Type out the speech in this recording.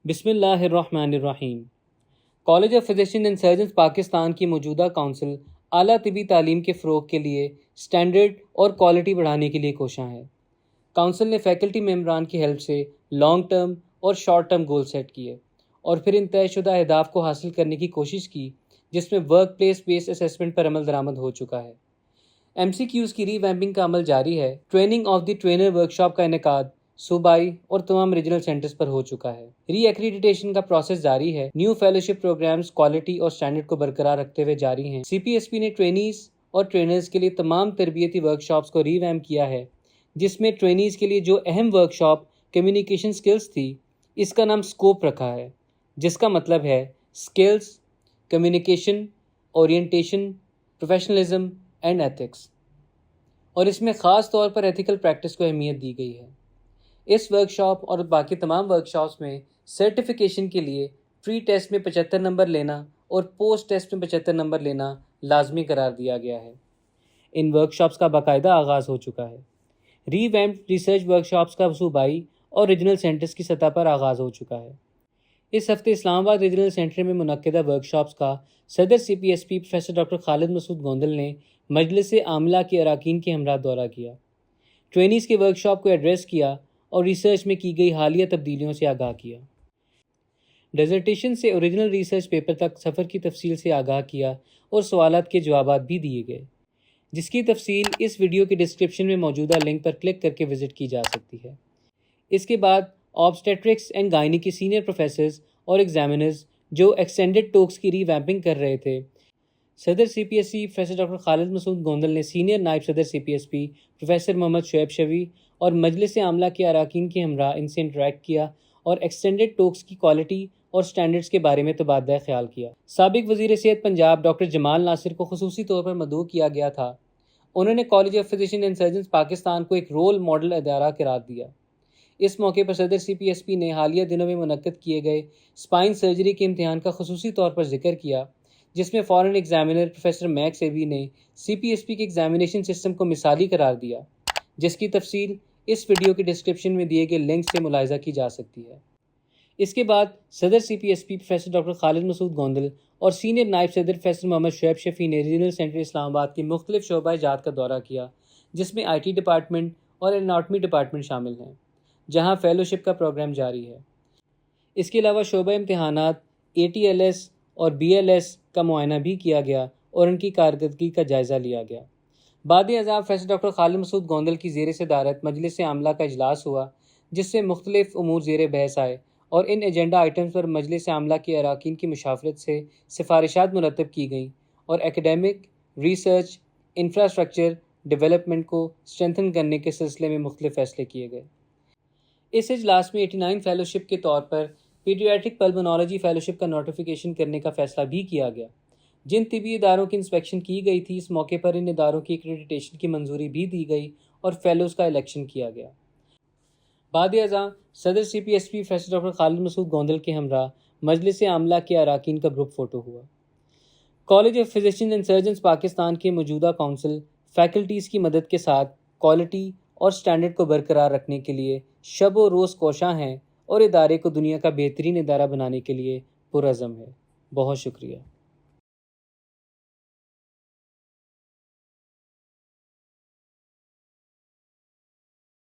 بسم اللہ الرحمن الرحیم۔ College of physician and surgeons Pakistan کی موجودہ کونسل اعلیٰ طبی تعلیم کے فروغ کے لیے سٹینڈرڈ اور کوالٹی بڑھانے کے لیے کوشاں ہے۔ کونسل نے فیکلٹی ممبران کی ہیلپ سے لانگ ٹرم اور شارٹ ٹرم گول سیٹ کیے اور پھر ان طے شدہ اہداف کو حاصل کرنے کی کوشش کی، جس میں ورک پلیس بیس اسیسمنٹ پر عمل درآمد ہو چکا ہے۔ MCQs کی ری ویمپنگ کا عمل جاری ہے۔ Training of the trainer workshop کا انعقاد صوبائی اور تمام ریجنل سینٹرز پر ہو چکا ہے۔ ری ایکریڈیٹیشن کا پروسیس جاری ہے۔ نیو فیلوشپ پروگرامز کوالٹی اور سٹینڈرڈ کو برقرار رکھتے ہوئے جاری ہیں۔ CPSP نے ٹرینیز اور ٹرینرز کے لیے تمام تربیتی ورکشاپس کو ری ویمپ کیا ہے، جس میں ٹرینیز کے لیے جو اہم ورکشاپ کمیونیکیشن سکلز تھی، اس کا نام اسکوپ رکھا ہے، جس کا مطلب ہے skills, communication, orientation, professionalism and ethics, اور اس میں خاص طور پر ایتھیکل پریکٹس کو اہمیت دی گئی ہے۔ اس ورکشاپ اور باقی تمام ورکشاپس میں سرٹیفیکیشن کے لیے پری ٹیسٹ میں 75 نمبر لینا اور پوسٹ ٹیسٹ میں 75 نمبر لینا لازمی قرار دیا گیا ہے۔ ان ورکشاپس کا باقاعدہ آغاز ہو چکا ہے۔ ری ویمپڈ ریسرچ ورکشاپس کا صوبائی اور ریجنل سینٹرز کی سطح پر آغاز ہو چکا ہے۔ اس ہفتے اسلام آباد ریجنل سینٹر میں منعقدہ ورکشاپس کا صدر CPSP پروفیسر ڈاکٹر خالد مسعود گوندل نے مجلس عاملہ کے اراکین کے ہمراہ دورہ کیا، ٹرینیز کے ورکشاپ کو ایڈریس کیا اور ریسرچ میں کی گئی حالیہ تبدیلیوں سے آگاہ کیا۔ ڈیزرٹیشن سے اوریجنل ریسرچ پیپر تک سفر کی تفصیل سے آگاہ کیا اور سوالات کے جوابات بھی دیے گئے، جس کی تفصیل اس ویڈیو کے ڈسکرپشن میں موجودہ لنک پر کلک کر کے وزٹ کی جا سکتی ہے۔ اس کے بعد آبسٹیٹرکس اینڈ گائنی کے سینئر پروفیسرز اور ایگزامینرز جو ایکسٹینڈڈ ٹوکس کی ری ویمپنگ کر رہے تھے، صدر CPSP پروفیسر ڈاکٹر خالد مسعود گوندل نے سینئر نائب صدر CPSP پروفیسر محمد شعیب شفیع اور مجلس عاملہ کے اراکین کے ہمراہ ان سے انٹریکٹ کیا اور ایکسٹینڈڈ ٹوکس کی کوالٹی اور سٹینڈرڈز کے بارے میں تبادلہ خیال کیا۔ سابق وزیر صحت پنجاب ڈاکٹر جمال ناصر کو خصوصی طور پر مدعو کیا گیا تھا۔ انہوں نے college of physician and surgeons Pakistan کو ایک رول ماڈل ادارہ قرار دیا۔ اس موقع پر صدر CPSP نے حالیہ دنوں میں منعقد کیے گئے اسپائن سرجری کے امتحان کا خصوصی طور پر ذکر کیا، جس میں فارن ایگزامینر پروفیسر میکس ایوی نے CPSP کے ایگزامینیشن سسٹم کو مثالی قرار دیا، جس کی تفصیل اس ویڈیو کے ڈسکرپشن میں دیے گئے لنک سے ملاحظہ کی جا سکتی ہے۔ اس کے بعد صدر CPSP پروفیسر ڈاکٹر خالد مسعود گوندل اور سینئر نائب صدر پروفیسر محمد شعیب شفیع نے ریجنل سینٹر اسلام آباد کے مختلف شعبہ جات کا دورہ کیا، جس میں IT ڈپارٹمنٹ اور اناٹمی ڈپارٹمنٹ شامل ہیں، جہاں فیلوشپ کا پروگرام جاری ہے۔ اس کے علاوہ شعبہ امتحانات، ATLS اور BLS کا معائنہ بھی کیا گیا اور ان کی کارکردگی کا جائزہ لیا گیا۔ بعد ازاں پروفیسر ڈاکٹر خالد مسعود گوندل کی زیر صدارت مجلس عاملہ کا اجلاس ہوا، جس سے مختلف امور زیر بحث آئے اور ان ایجنڈا آئٹمز پر مجلس عاملہ کے اراکین کی مشاورت سے سفارشات مرتب کی گئیں اور ایکیڈیمک، ریسرچ، انفراسٹرکچر ڈیولپمنٹ کو اسٹرینتھن کرنے کے سلسلے میں مختلف فیصلے کیے گئے۔ اس اجلاس میں 89 فیلوشپ کے طور پر پیڈیاٹرک پلمونالوجی فیلوشپ کا نوٹیفیکیشن کرنے کا فیصلہ بھی کیا گیا۔ جن طبی اداروں کی انسپیکشن کی گئی تھی، اس موقع پر ان اداروں کی ایکریڈیٹیشن کی منظوری بھی دی گئی اور فیلوز کا الیکشن کیا گیا۔ بعد ازاں صدر CPSP پروفیسر ڈاکٹر خالد مسعود گوندل کے ہمراہ مجلس عاملہ کے اراکین کا گروپ فوٹو ہوا۔ College of physician and surgeons Pakistan کی موجودہ کونسل فیکلٹیز کی مدد کے ساتھ کوالٹی اور سٹینڈرڈ کو برقرار رکھنے کے لیے شب و روز کوشاں ہیں اور ادارے کو دنیا کا بہترین ادارہ بنانے کے لیے پرعزم ہے۔ بہت شکریہ۔